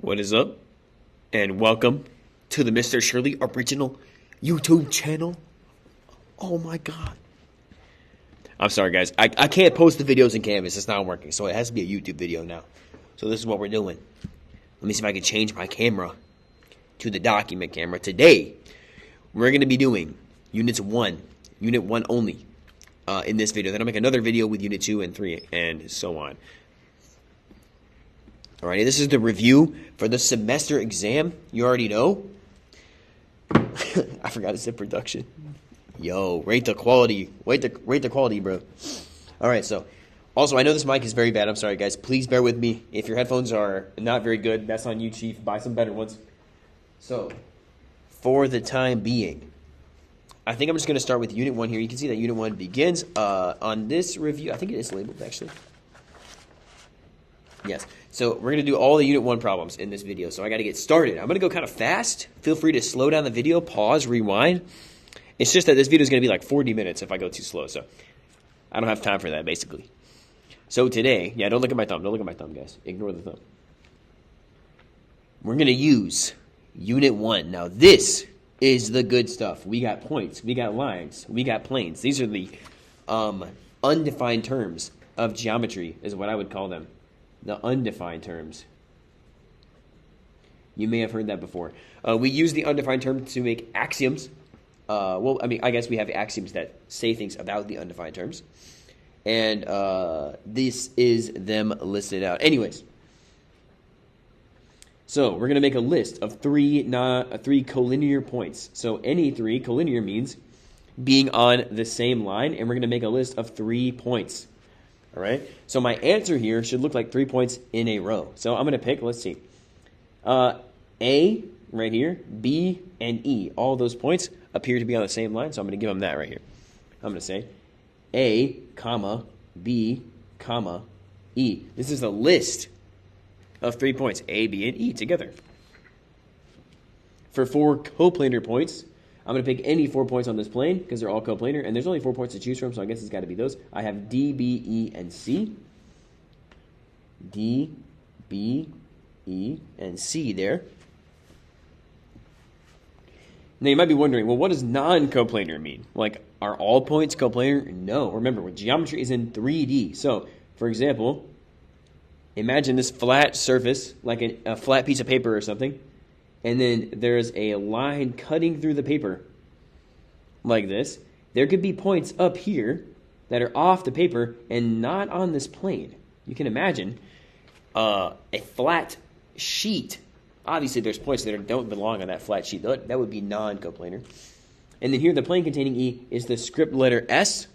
What is up? And welcome to the Mr. Shirley original YouTube channel. Oh my god. I'm sorry, guys. I can't post the videos in Canvas. It's not working. So it has to be a YouTube video now. So this is what we're doing. Let me see if I can change my camera to the document camera. Today, we're going to be doing Unit 1 only in this video. Then I'll make another video with Unit 2 and 3 and so on. Alrighty, this is the review for the semester exam. You already know. I forgot to say production. Yo, rate the quality. Rate the quality, bro. Alright, so also I know this mic is very bad. I'm sorry, guys. Please bear with me. If your headphones are not very good, that's on you, Chief. Buy some better ones. So, for the time being, I think I'm just going to start with Unit 1 here. You can see that Unit 1 begins on this review. I think it is labeled, actually. Yes. So we're going to do all the Unit 1 problems in this video. So I got to get started. I'm going to go kind of fast. Feel free to slow down the video, pause, rewind. It's just that this video is going to be like 40 minutes if I go too slow. So I don't have time for that, basically. So today, yeah, don't look at my thumb. Don't look at my thumb, guys. Ignore the thumb. We're going to use Unit 1. Now this is the good stuff. We got points. We got lines. We got planes. These are the undefined terms of geometry is what I would call them. The undefined terms. You may have heard that before. We use the undefined term to make axioms. Well, I mean, I guess we have axioms that say things about the undefined terms. And this is them listed out. Anyways. So, we're going to make a list of three collinear points. So, any three, collinear means being on the same line. And we're going to make a list of 3 points. All right, so my answer here should look like 3 points in a row. So I'm going to pick, let's see, A right here, B, and E. All those points appear to be on the same line, so I'm going to give them that right here. I'm going to say A, comma, B, comma, E. This is a list of 3 points, A, B, and E together. For 4 coplanar points, I'm going to pick any 4 points on this plane because they're all coplanar, and there's only 4 points to choose from, so I guess it's got to be those. I have D, B, E, and C. D, B, E, and C there. Now, you might be wondering, well, what does non-coplanar mean? Like, are all points coplanar? No. Remember, geometry is in 3D. So, for example, imagine this flat surface, like a flat piece of paper or something. And then there's a line cutting through the paper like this. There could be points up here that are off the paper and not on this plane. You can imagine a flat sheet. Obviously, there's points that don't belong on that flat sheet. That would be non-coplanar. And then here, the plane containing E is the script letter S.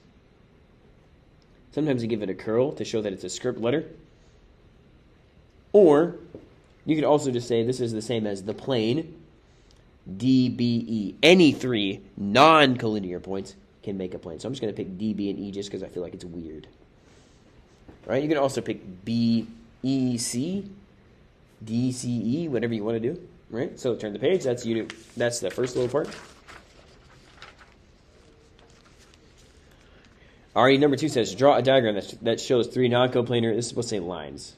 Sometimes you give it a curl to show that it's a script letter. Or you could also just say this is the same as the plane, D, B, E. Any 3 non-collinear points can make a plane. So I'm just going to pick D, B, and E just because I feel like it's weird. All right, you can also pick B, E, C, D, C, E, whatever you want to do. Right? So turn the page. That's the first little part. Alright, number 2 says, draw a diagram that shows 3 non-coplanar, this is supposed to say lines.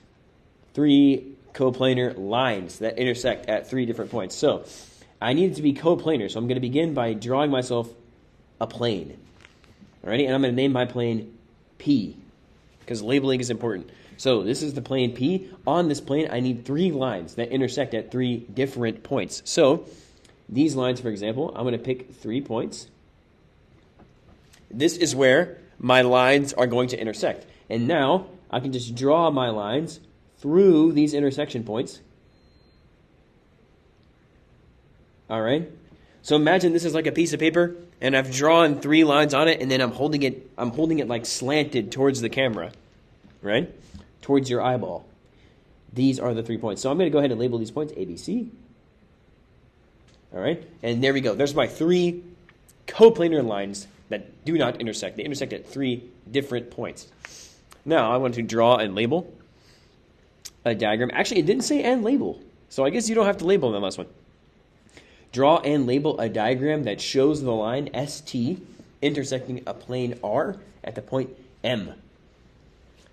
3 coplanar lines that intersect at 3 different points. So I need it to be coplanar, so I'm going to begin by drawing myself a plane. Alrighty, and I'm going to name my plane P, because labeling is important. So this is the plane P. On this plane, I need 3 lines that intersect at 3 different points. So these lines, for example, I'm going to pick 3 points. This is where my lines are going to intersect. And now I can just draw my lines through these intersection points. All right. So imagine this is like a piece of paper, and I've drawn 3 lines on it, and then I'm holding it like slanted towards the camera, right? Towards your eyeball. These are the 3 points. So I'm going to go ahead and label these points A, B, C. All right. And there we go. There's my 3 coplanar lines that do not intersect. They intersect at 3 different points. Now I want to draw and label a diagram. Actually, it didn't say and label, so I guess you don't have to label in the last one. Draw and label a diagram that shows the line ST intersecting a plane R at the point M.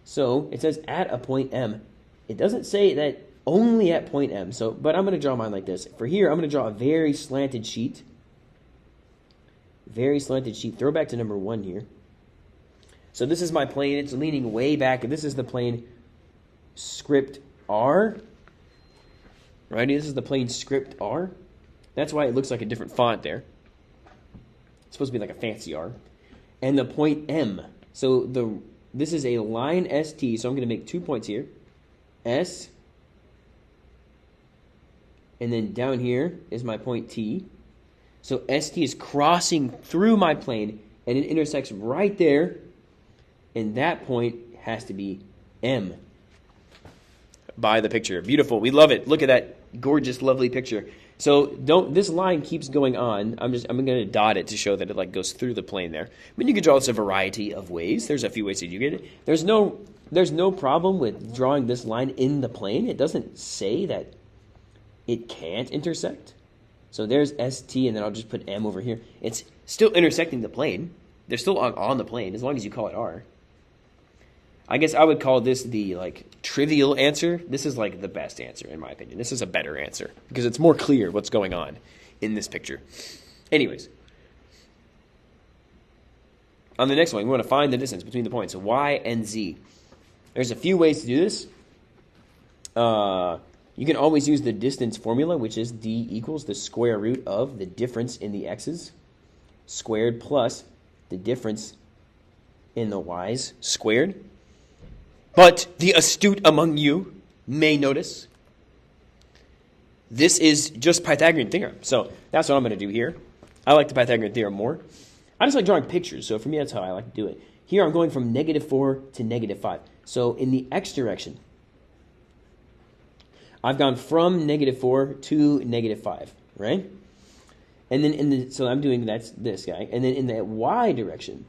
So it says at a point M. It doesn't say that only at point M. So, but I'm going to draw mine like this. For here, I'm going to draw a very slanted sheet. Very slanted sheet. Throw back to number 1 here. So this is my plane. It's leaning way back. And this is the plane script R. Right? This is the plane script R. That's why it looks like a different font there. It's supposed to be like a fancy R. And the point M. So this is a line ST. So I'm going to make 2 points here. S. And then down here is my point T. So ST is crossing through my plane, and it intersects right there, and that point has to be M. By the picture. Beautiful. We love it. Look at that gorgeous, lovely picture. So this line keeps going on. I'm going to dot it to show that it like goes through the plane there. But you can draw this a variety of ways. There's a few ways that you get it. There's no problem with drawing this line in the plane. It doesn't say that it can't intersect. So there's ST, and then I'll just put M over here. It's still intersecting the plane. They're still on the plane, as long as you call it R. I guess I would call this the, like, trivial answer. This is, like, the best answer, in my opinion. This is a better answer, because it's more clear what's going on in this picture. Anyways. On the next one, we want to find the distance between the points, Y and Z. There's a few ways to do this. You can always use the distance formula, which is d equals the square root of the difference in the x's squared plus the difference in the y's squared. But the astute among you may notice this is just Pythagorean theorem. So that's what I'm going to do here. I like the Pythagorean theorem more. I just like drawing pictures, so for me that's how I like to do it. Here I'm going from -4 to -5. So in the x direction, I've gone from -4 to -5, right? And then so I'm doing that's this guy. And then in the y direction,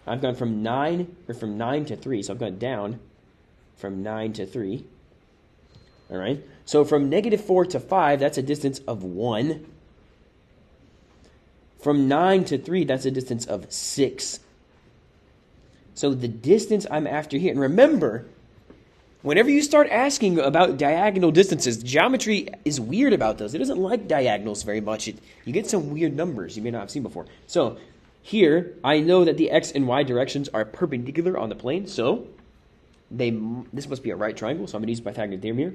I've gone from 9 to 3. So I've gone down from 9 to 3. All right. So from -4 to 5, that's a distance of 1. From 9 to 3, that's a distance of 6. So the distance I'm after here, and remember, whenever you start asking about diagonal distances, geometry is weird about those. It doesn't like diagonals very much. You get some weird numbers you may not have seen before. So here, I know that the x and y directions are perpendicular on the plane, so this must be a right triangle, so I'm going to use Pythagorean theorem here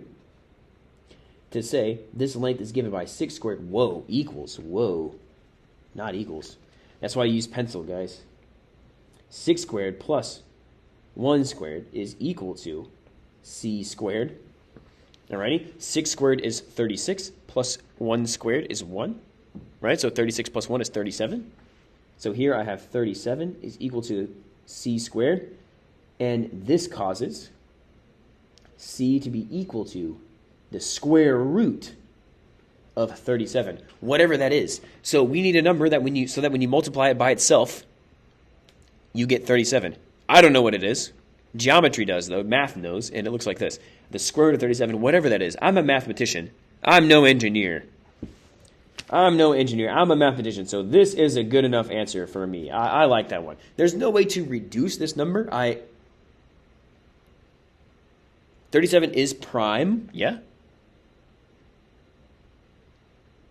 to say this length is given by 6 squared, equals, not equals. That's why I use pencil, guys. 6 squared plus 1 squared is equal to c squared. Alrighty, 6 squared is 36, plus 1 squared is 1. Right, so 36 plus 1 is 37. So here I have 37 is equal to c squared. And this causes c to be equal to the square root of 37, whatever that is. So we need a number that when you multiply it by itself, you get 37. I don't know what it is. Geometry does, though. Math knows, and it looks like this. The square root of 37, whatever that is. I'm a mathematician. I'm no engineer. I'm a mathematician, so this is a good enough answer for me. I like that one. There's no way to reduce this number. 37 is prime. Yeah.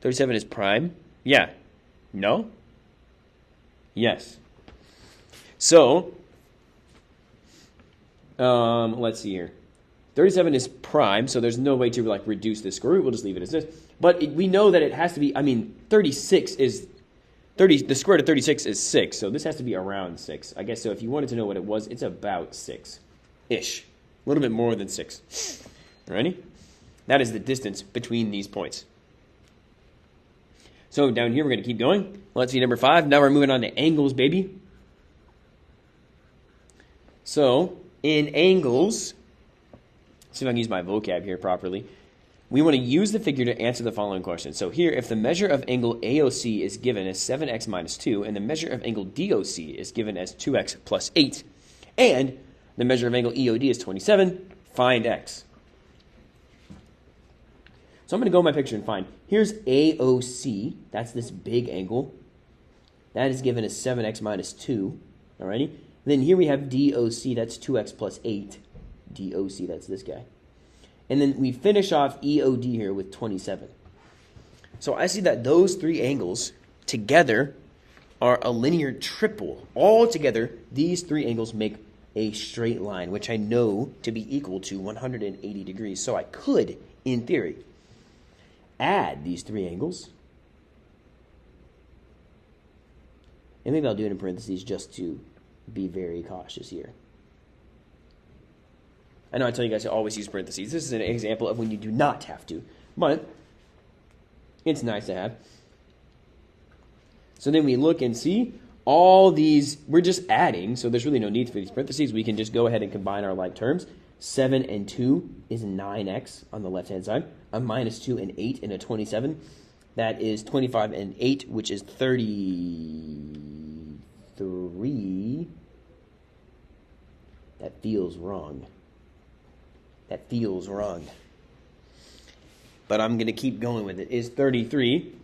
37 is prime. Yeah. No? Yes. So, let's see here. 37 is prime, so there's no way to like reduce this square root. We'll just leave it as this. But we know that it has to be, 36 is, the square root of 36 is 6, so this has to be around 6. I guess so if you wanted to know what it was, it's about 6-ish. A little bit more than 6. Alrighty? That is the distance between these points. So down here, we're going to keep going. Let's see number 5. Now we're moving on to angles, baby. So, in angles, let's see if I can use my vocab here properly. We want to use the figure to answer the following question. So here, if the measure of angle AOC is given as 7x minus 2, and the measure of angle DOC is given as 2x plus 8, and the measure of angle EOD is 27, find x. So I'm going to go in my picture and find. Here's AOC. That's this big angle. That is given as 7x minus 2. Alrighty? Then here we have DOC. That's 2x plus 8. DOC, that's this guy. And then we finish off EOD here with 27. So I see that those three angles together are a linear triple. All together, these three angles make a straight line, which I know to be equal to 180 degrees. So I could, in theory, add these three angles. And maybe I'll do it in parentheses just to be very cautious here. I know I tell you guys to always use parentheses. This is an example of when you do not have to, but it's nice to have. So then we look and see all these, we're just adding, so there's really no need for these parentheses. We can just go ahead and combine our like terms. 7 and 2 is 9x on the left-hand side. A minus 2 and 8 and a 27. That is 25 and 8, which is 33. That feels wrong. That feels wrong. But I'm going to keep going with it. Is 33.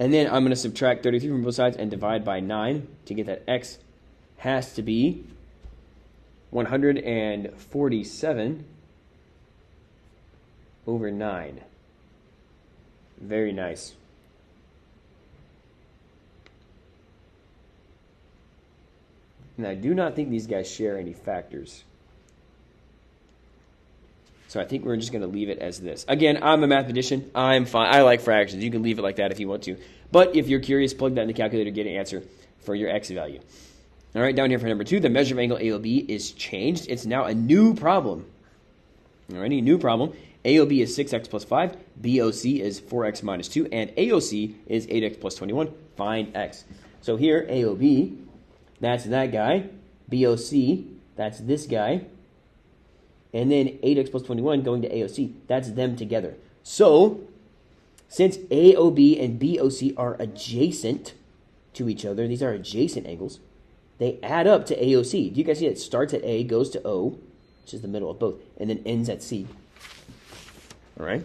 And then I'm going to subtract 33 from both sides and divide by 9 to get that x has to be 147 over 9. Very nice. And I do not think these guys share any factors. So I think we're just going to leave it as this. Again, I'm a mathematician. I'm fine. I like fractions. You can leave it like that if you want to. But if you're curious, plug that in the calculator, get an answer for your x value. All right, down here for number 2, the measure of angle AOB is changed. It's now a new problem. Alrighty, new problem. AOB is 6x plus 5, BOC is 4x minus 2, and AOC is 8x plus 21. Find x. So here, AOB, that's that guy. BOC, that's this guy. And then 8x plus 21 going to AOC. That's them together. So, since AOB and BOC are adjacent to each other, these are adjacent angles, they add up to AOC. Do you guys see it starts at A, goes to O, which is the middle of both, and then ends at C. All right?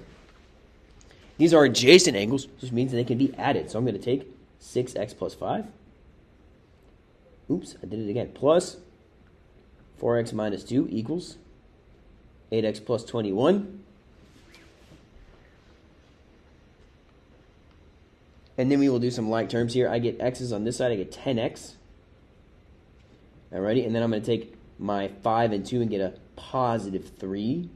These are adjacent angles, which means they can be added. So I'm going to take 6x plus 5. Oops, I did it again. Plus 4x minus 2 equals 8x plus 21. And then we will do some like terms here. I get x's on this side. I get 10x. Alrighty, and then I'm going to take my 5 and 2 and get a positive 3.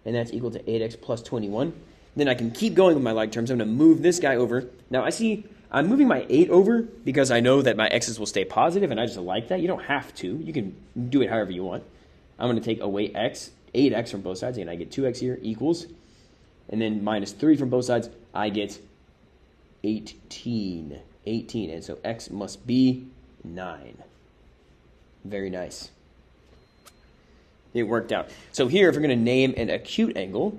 And that's equal to 8x plus 21. Then I can keep going with my like terms. I'm going to move this guy over. Now, I see I'm moving my 8 over because I know that my x's will stay positive, and I just like that. You don't have to. You can do it however you want. I'm going to take away 8x from both sides, and I get 2x here equals. And then minus 3 from both sides, I get 18. 18, and so x must be 9. Very nice. It worked out. So here, if we're going to name an acute angle,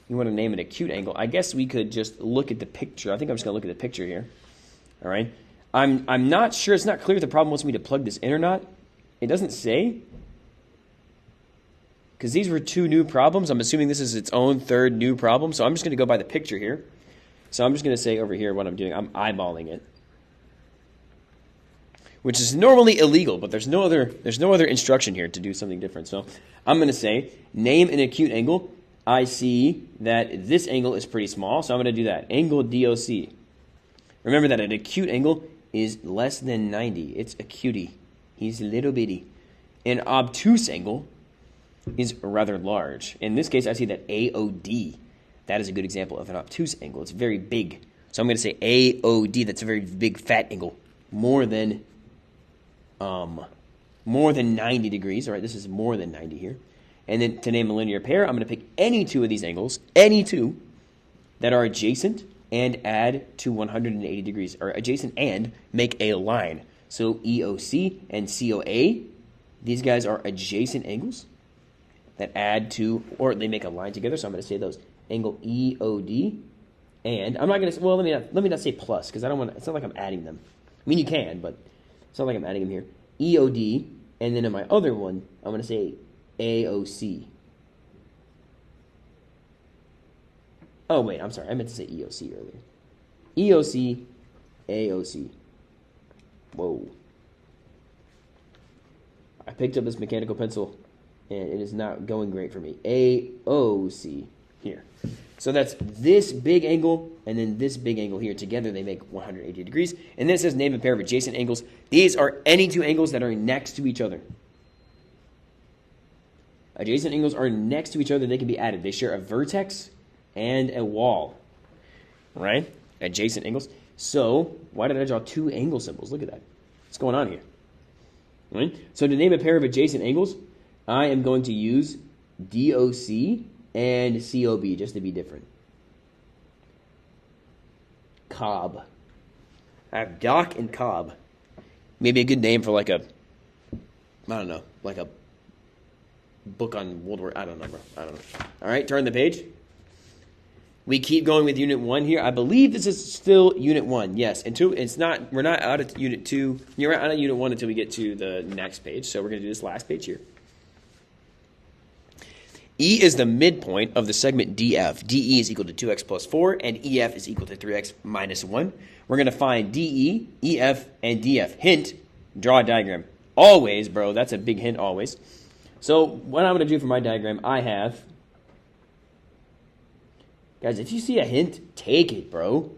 you want to name an acute angle, I guess we could just look at the picture. I think I'm just going to look at the picture here. All right. I'm not sure. It's not clear if the problem wants me to plug this in or not. It doesn't say. Because these were 2 new problems. I'm assuming this is its own third new problem. So I'm just going to go by the picture here. So I'm just going to say over here what I'm doing. I'm eyeballing it, which is normally illegal, but there's no other instruction here to do something different. So I'm going to say, name an acute angle. I see that this angle is pretty small, so I'm going to do that. Angle DOC. Remember that an acute angle is less than 90. It's a cutie. He's a little bitty. An obtuse angle is rather large. In this case, I see that AOD. That is a good example of an obtuse angle. It's very big. So I'm going to say AOD. That's a very big, fat angle. More than 90 degrees. All right, this is more than 90 here. And then to name a linear pair, I'm going to pick any 2 of these angles, any 2 that are adjacent and add to 180 degrees, or adjacent and make a line. So EOC and COA, these guys are adjacent angles that add to, or they make a line together. So I'm going to say those. Angle EOD, and I'm not going to, well, let me not say plus, because I don't want to, it's not like I'm adding them. I mean, you can, but it's not like I'm adding them here. EOD, and then in my other one, I'm going to say AOC. Oh, wait, I'm sorry. I meant to say EOC earlier. EOC, AOC. Whoa. I picked up this mechanical pencil, and it is not going great for me. AOC here. So that's this big angle and then this big angle here. Together they make 180 degrees. And then it says name a pair of adjacent angles. These are any two angles that are next to each other. Adjacent angles are next to each other. They can be added. They share a vertex and a wall. Right? Adjacent angles. So why did I draw two angle symbols? Look at that. What's going on here? Right? So to name a pair of adjacent angles, I am going to use DOC and COB, just to be different. Cobb. I have Doc and Cobb. Maybe a good name for like a, I don't know, like a book on World War, I don't know, bro. I don't know. All right, turn the page. We keep going with Unit 1 here. I believe this is still Unit 1. Yes, until it's not, we're not out of Unit 2. You're out of Unit 1 until we get to the next page. So we're going to do this last page here. E is the midpoint of the segment DF. DE is equal to 2x plus 4, and EF is equal to 3x minus 1. We're going to find DE, EF, and DF. Hint, draw a diagram. Always, bro. That's a big hint, always. So what I'm going to do for my diagram, I have... Guys, if you see a hint, take it, bro.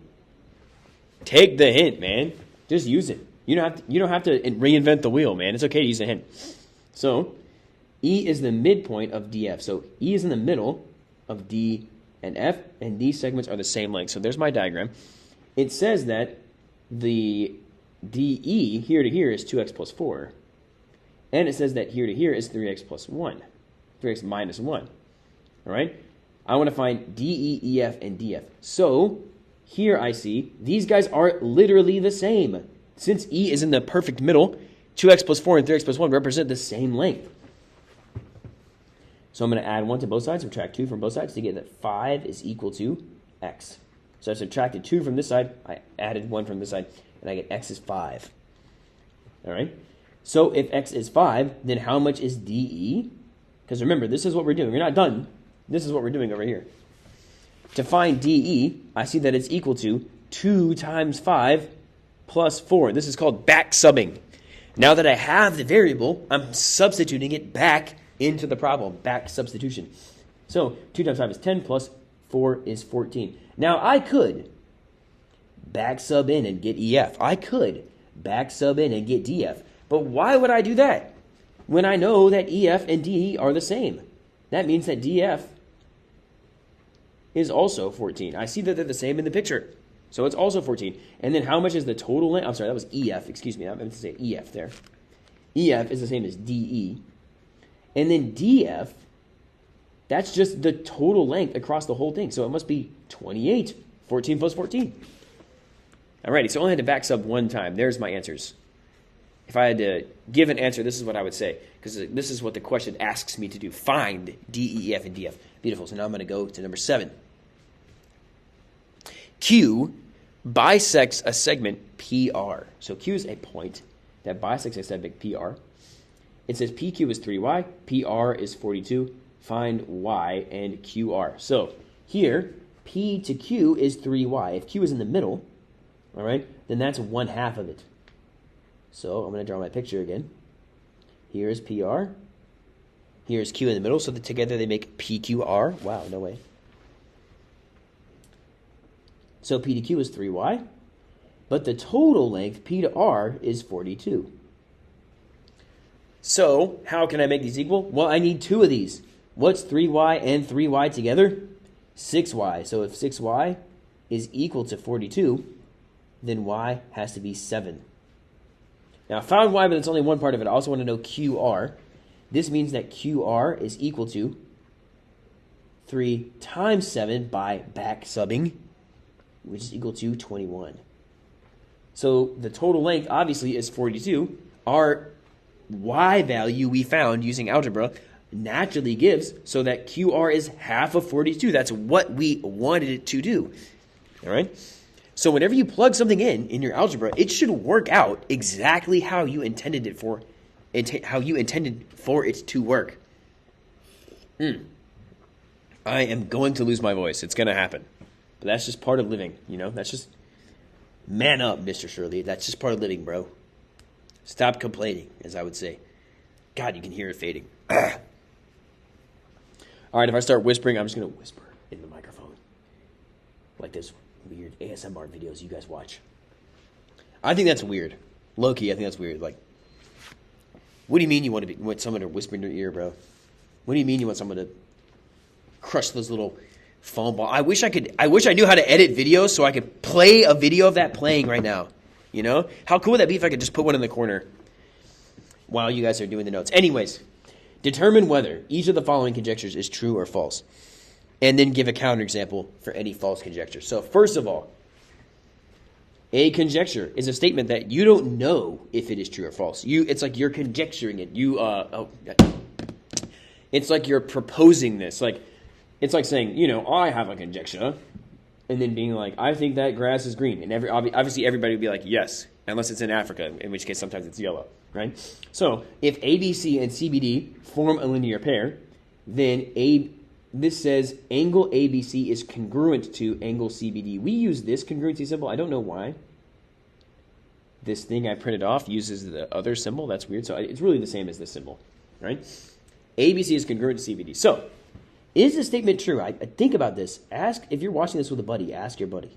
Take the hint, man. Just use it. You don't have to reinvent the wheel, man. It's okay to use a hint. So... E is the midpoint of DF. So E is in the middle of D and F, and these segments are the same length. So there's my diagram. It says that the DE here to here is 2x plus 4. And it says that here to here is 3x plus 1. 3x minus 1. All right? I want to find DE, EF, and DF. So here I see these guys are literally the same. Since E is in the perfect middle, 2x plus 4 and 3x plus 1 represent the same length. So I'm going to add 1 to both sides, subtract 2 from both sides to get that 5 is equal to x. So I subtracted 2 from this side, I added 1 from this side, and I get x is 5. All right? So if x is 5, then how much is DE? Because remember, this is what we're doing. We're not done. This is what we're doing over here. To find DE, I see that it's equal to 2 times 5 plus 4. This is called back subbing. Now that I have the variable, I'm substituting it back into the problem, back substitution. So 2 times 5 is 10 plus 4 is 14. Now I could back sub in and get EF. I could back sub in and get DF. But why would I do that when I know that EF and DE are the same? That means that DF is also 14. I see that they're the same in the picture. So it's also 14. And then how much is the total length? I'm sorry, that was EF. Excuse me. I meant to say EF there. EF is the same as DE. And then DF, that's just the total length across the whole thing. So it must be 28. 14 plus 14. Alrighty, so I only had to back sub one time. There's my answers. If I had to give an answer, this is what I would say. Because this is what the question asks me to do. Find D, E, F, and DF. Beautiful. So now I'm going to go to number 7. Q bisects a segment PR. So Q is a point that bisects a segment PR. It says PQ is 3y, PR is 42. Find y and QR. So here, P to Q is 3y. If Q is in the middle, all right, then that's 1/2 of it. So I'm going to draw my picture again. Here's PR. Here's Q in the middle. So that together they make PQR. Wow, no way. So P to Q is 3y. But the total length, P to R, is 42. So how can I make these equal? Well, I need 2 of these. What's 3y and 3y together? 6y. So if 6y is equal to 42, then y has to be 7. Now I found y, but it's only one part of it. I also want to know QR. This means that QR is equal to 3 times 7 by back subbing, which is equal to 21. So the total length obviously is 42. Our y value we found using algebra naturally gives so that QR is half of 42. That's what we wanted it to do. All right? So whenever you plug something in your algebra, it should work out exactly how you intended it for it to work. I am going to lose my voice. It's going to happen. But that's just part of living, you know? That's just man up, Mr. Shirley. That's just part of living, bro. Stop complaining, as I would say. God, you can hear it fading. All right, if I start whispering, I'm just going to whisper in the microphone. Like those weird ASMR videos you guys watch. I think that's weird. Low-key, I think that's weird. Like, what do you mean you want someone to whisper in your ear, bro? What do you mean you want someone to crush those little foam balls? I wish I knew how to edit videos so I could play a video of that playing right now. You know? How cool would that be if I could just put one in the corner while you guys are doing the notes? Anyways, determine whether each of the following conjectures is true or false, and then give a counterexample for any false conjecture. So first of all, a conjecture is a statement that you don't know if it is true or false. It's like you're conjecturing it. It's like you're proposing this. Like, it's like saying, I have a conjecture, and then being like, I think that grass is green. And obviously everybody would be like, yes, unless it's in Africa, in which case sometimes it's yellow, right? So if ABC and CBD form a linear pair, then this says angle ABC is congruent to angle CBD. We use this congruency symbol. I don't know why. This thing I printed off uses the other symbol. That's weird. So it's really the same as this symbol, right? ABC is congruent to CBD. So is the statement true? I think about this. If you're watching this with a buddy, ask your buddy.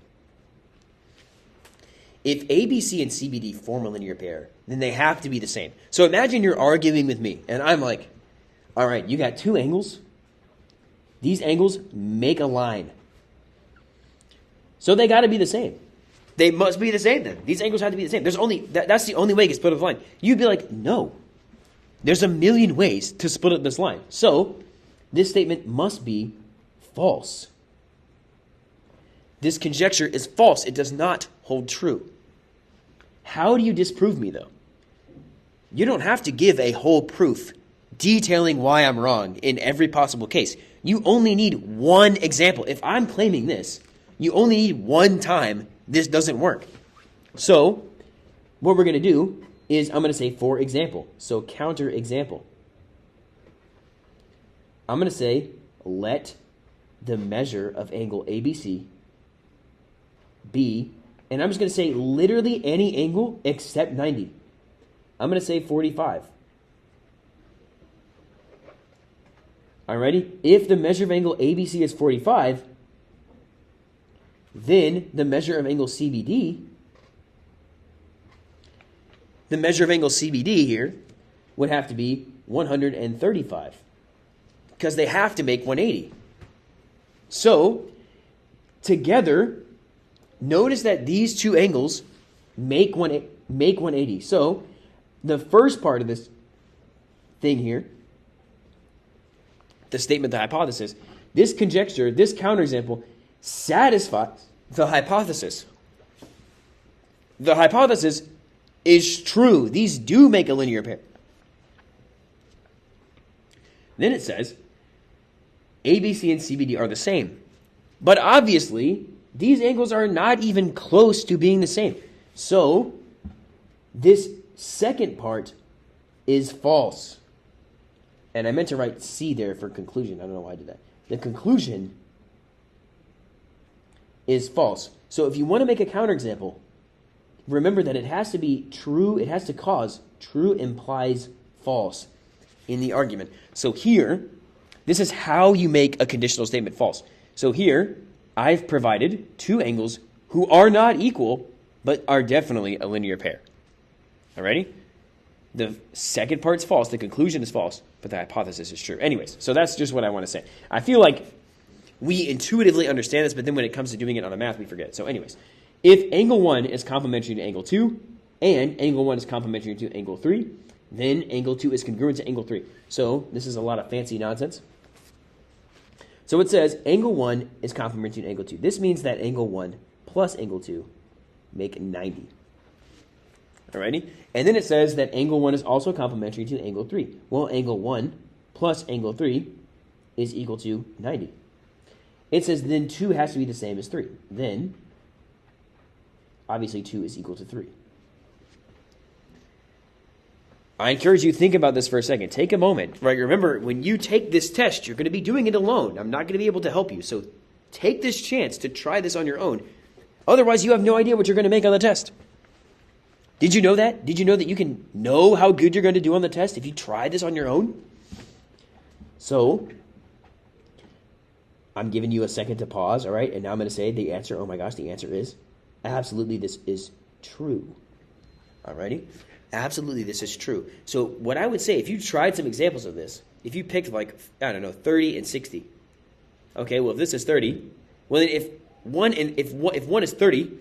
If ABC and CBD form a linear pair, then they have to be the same. So imagine you're arguing with me, and I'm like, all right, you got two angles. These angles make a line. So they got to be the same. They must be the same then. These angles have to be the same. That's the only way it gets split up the line. You'd be like, no. There's a million ways to split up this line. So this statement must be false. This conjecture is false. It does not hold true. How do you disprove me, though? You don't have to give a whole proof detailing why I'm wrong in every possible case. You only need one example. If I'm claiming this, you only need one time this doesn't work. So what we're going to do is I'm going to say, for example. So counter example. I'm going to say, let the measure of angle ABC be, and I'm just going to say literally any angle except 90. I'm going to say 45. Alrighty? If the measure of angle ABC is 45, then the measure of angle CBD, here would have to be 135. Because they have to make 180. So, together, notice that these two angles make 180. So, the first part of this thing here, the statement, the hypothesis, this conjecture, this counterexample, satisfies the hypothesis. The hypothesis is true. These do make a linear pair. Then it says, ABC and CBD are the same. But obviously, these angles are not even close to being the same. So, this second part is false. And I meant to write C there for conclusion. I don't know why I did that. The conclusion is false. So if you want to make a counterexample, remember that it has to be true. It has to cause true implies false in the argument. So here, this is how you make a conditional statement false. So here, I've provided two angles who are not equal, but are definitely a linear pair. Alrighty? The second part's false. The conclusion is false, but the hypothesis is true. Anyways, so that's just what I want to say. I feel like we intuitively understand this, but then when it comes to doing it on the math, we forget. So anyways, if angle 1 is complementary to angle 2, and angle 1 is complementary to angle 3, then angle 2 is congruent to angle 3. So this is a lot of fancy nonsense. So it says angle 1 is complementary to angle 2. This means that angle 1 plus angle 2 make 90. Alrighty? And then it says that angle 1 is also complementary to angle 3. Well, angle 1 plus angle 3 is equal to 90. It says then 2 has to be the same as 3. Then, obviously 2 is equal to 3. I encourage you to think about this for a second. Take a moment. Right? Remember, when you take this test, you're going to be doing it alone. I'm not going to be able to help you. So take this chance to try this on your own. Otherwise, you have no idea what you're going to make on the test. Did you know that? Did you know that you can know how good you're going to do on the test if you try this on your own? So, I'm giving you a second to pause, all right? And now I'm going to say the answer. Oh my gosh, the answer is absolutely this is true. Alrighty? Absolutely this is true. So what I would say, if you tried some examples of this, if you picked like, I don't know, 30 and 60. Okay, well if this is 30, well then if one is 30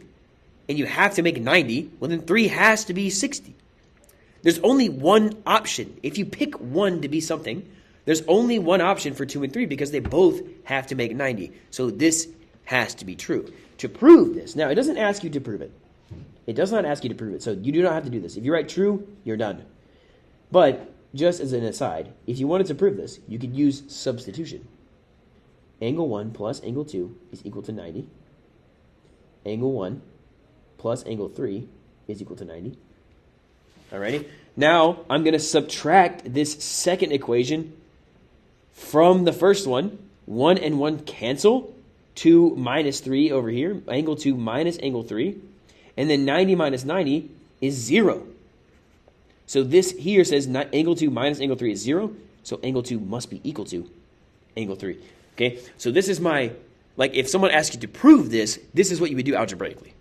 and you have to make 90, well then 3 has to be 60. There's only one option. If you pick one to be something, there's only one option for 2 and 3 because they both have to make 90. So this has to be true. To prove this, now it doesn't ask you to prove it. It does not ask you to prove it. So you do not have to do this. If you write true, you're done. But just as an aside, if you wanted to prove this, you could use substitution. Angle 1 plus angle 2 is equal to 90. Angle 1 plus angle 3 is equal to 90. Alrighty? Now, I'm going to subtract this second equation from the first one. 1 and 1 cancel. 2 minus 3 over here. Angle 2 minus angle 3. And then 90 minus 90 is 0. So this here says angle 2 minus angle 3 is 0. So angle 2 must be equal to angle 3. Okay? So this is my, like if someone asks you to prove this, this is what you would do algebraically.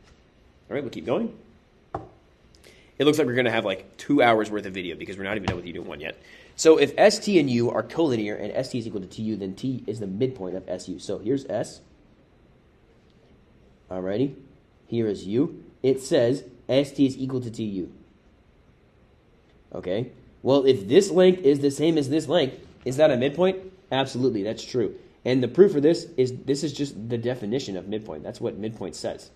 All right, we'll keep going. It looks like we're going to have like 2 hours worth of video because we're not even done with unit 1 yet. So if ST and U are collinear and ST is equal to TU, then T is the midpoint of SU. So here's S. Alrighty. Here is U. It says ST is equal to TU. Okay. Well, if this length is the same as this length, is that a midpoint? Absolutely, that's true. And the proof for this is just the definition of midpoint. That's what midpoint says.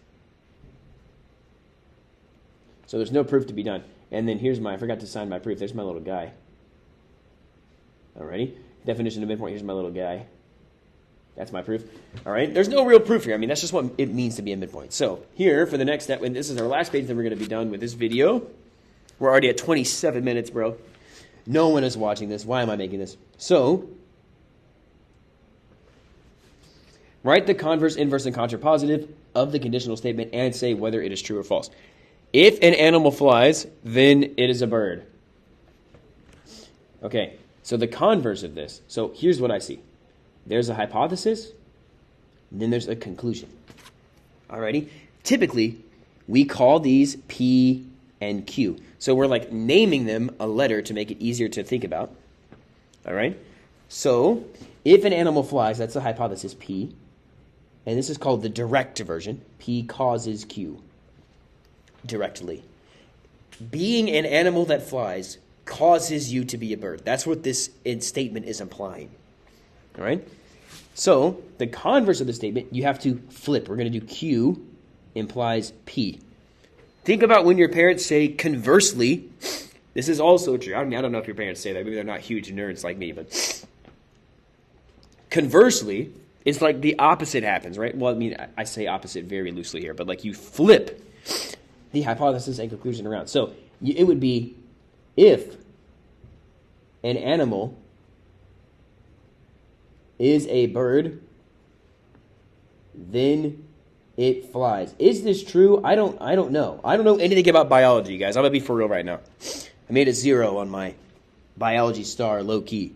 So there's no proof to be done. And then here's I forgot to sign my proof. There's my little guy. Alrighty. Definition of midpoint, here's my little guy. That's my proof. All right. There's no real proof here. I mean, that's just what it means to be a midpoint. So here for the next step, and this is our last page, then we're going to be done with this video. We're already at 27 minutes, bro. No one is watching this. Why am I making this? So write the converse, inverse, and contrapositive of the conditional statement and say whether it is true or false. If an animal flies, then it is a bird. Okay. So the converse of this. So here's what I see. There's a hypothesis, then there's a conclusion. Alrighty? Typically, we call these P and Q. So we're like naming them a letter to make it easier to think about. Alright? So, if an animal flies, that's the hypothesis P. And this is called the direct version. P causes Q. Directly. Being an animal that flies causes you to be a bird. That's what this statement is implying. All right? So, the converse of the statement, you have to flip. We're going to do Q implies P. Think about when your parents say conversely. This is also true. I mean, I don't know if your parents say that. Maybe they're not huge nerds like me, but conversely, it's like the opposite happens, right? Well, I mean, I say opposite very loosely here, but like you flip the hypothesis and conclusion around. So, it would be if an animal is a bird, then it flies. Is this true? I don't know. I don't know anything about biology, guys. I'm going to be for real right now. I made a 0 on my biology star, low key.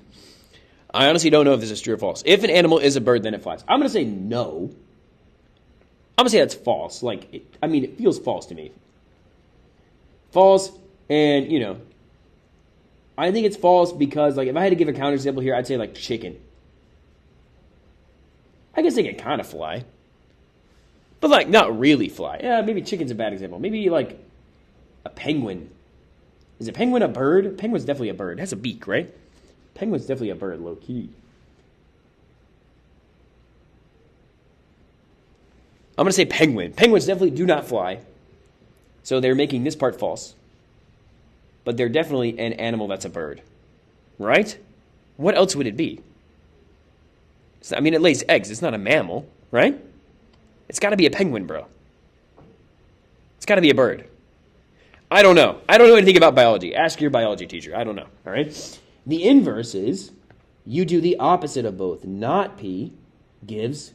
I honestly don't know if this is true or false. If an animal is a bird, then it flies. I'm going to say no. I'm going to say that's false. Like, it feels false to me. False, and, I think it's false because, like, if I had to give a counterexample here, I'd say, like, chicken. I guess they can kind of fly. But, like, not really fly. Yeah, maybe chicken's a bad example. Maybe, like, a penguin. Is a penguin a bird? Penguin's definitely a bird. It has a beak, right? Penguin's definitely a bird, low-key. I'm going to say penguin. Penguins definitely do not fly. So they're making this part false. But they're definitely an animal that's a bird. Right? What else would it be? It lays eggs. It's not a mammal, right? It's got to be a penguin, bro. It's got to be a bird. I don't know. I don't know anything about biology. Ask your biology teacher. I don't know, all right? The inverse is you do the opposite of both. Not P gives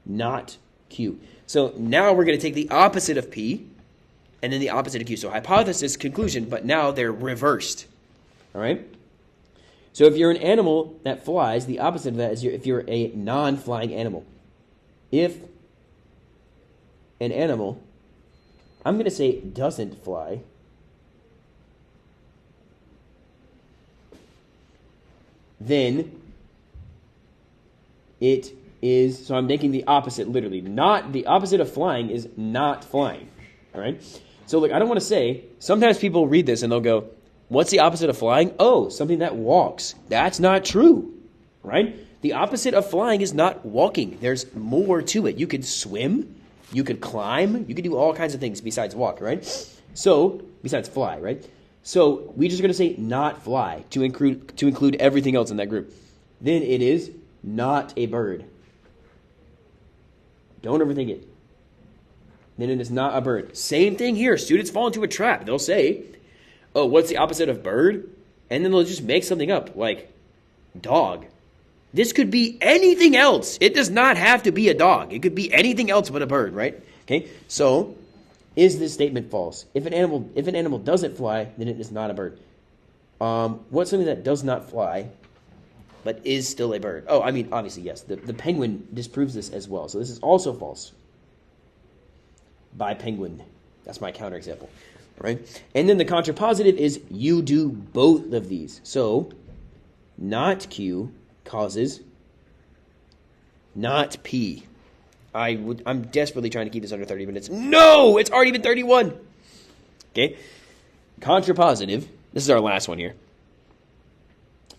not Q. So now we're going to take the opposite of P and then the opposite of Q. So hypothesis, conclusion, but now they're reversed, all right? So if you're an animal that flies, the opposite of that is if you're a non-flying animal. If an animal, I'm going to say doesn't fly, then it is, so I'm making the opposite literally. Not, the opposite of flying is not flying. All right? So look, I don't want to say, sometimes people read this and they'll go, what's the opposite of flying? Oh, something that walks. That's not true, right? The opposite of flying is not walking. There's more to it. You could swim, you could climb, you could do all kinds of things besides walk, right? So, besides fly, right? So, we're just going to say not fly to include everything else in that group. Then it is not a bird. Don't overthink it. Then it is not a bird. Same thing here. Students fall into a trap. They'll say, oh, what's the opposite of bird? And then they'll just make something up, like dog. This could be anything else. It does not have to be a dog. It could be anything else but a bird, right? Okay, so is this statement false? If an animal doesn't fly, then it is not a bird. What's something that does not fly, but is still a bird? Oh, I mean, obviously, yes. The penguin disproves this as well. So this is also false. By penguin. That's my counterexample. Right? And then the contrapositive is you do both of these. So, not Q causes not P. I'm desperately trying to keep this under 30 minutes. No! It's already been 31! Okay? Contrapositive. This is our last one here.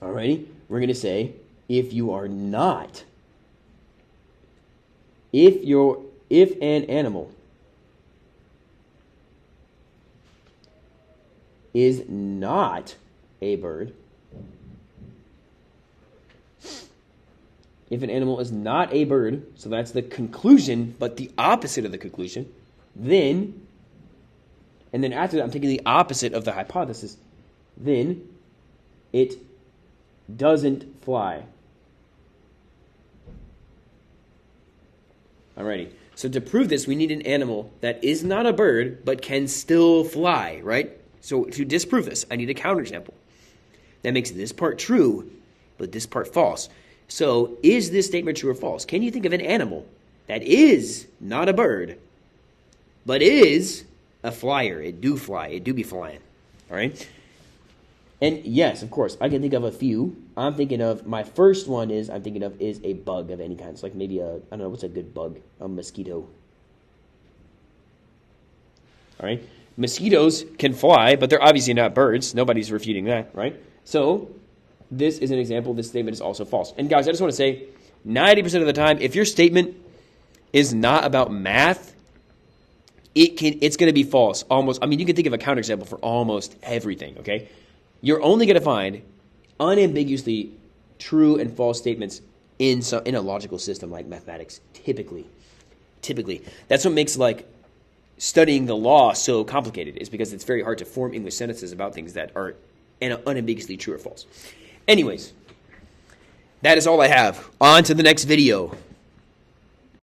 Alrighty? We're going to say, if you are not, if an animal is not a bird, if an animal is not a bird, so that's the conclusion, but the opposite of the conclusion, then, and then after that I'm taking the opposite of the hypothesis, then it doesn't fly. Alrighty, so to prove this, we need an animal that is not a bird, but can still fly, right? So to disprove this, I need a counterexample. That makes this part true, but this part false. So is this statement true or false? Can you think of an animal that is not a bird, but is a flyer? It do fly. It do be flying. All right? And yes, of course, I can think of a few. I'm thinking of, my first one is a bug of any kind. It's like maybe I don't know, what's a good bug? A mosquito. All right? Mosquitoes can fly, but they're obviously not birds. Nobody's refuting that, right? So this is an example. This statement is also false. And guys, I just want to say, 90% of the time, if your statement is not about math, it's going to be false. Almost, I mean, you can think of a counterexample for almost everything, okay? You're only going to find unambiguously true and false statements in a logical system like mathematics, typically. That's what makes, like, studying the law so complicated, is because it's very hard to form English sentences about things that are unambiguously true or false. Anyways, that is all I have. On to the next video.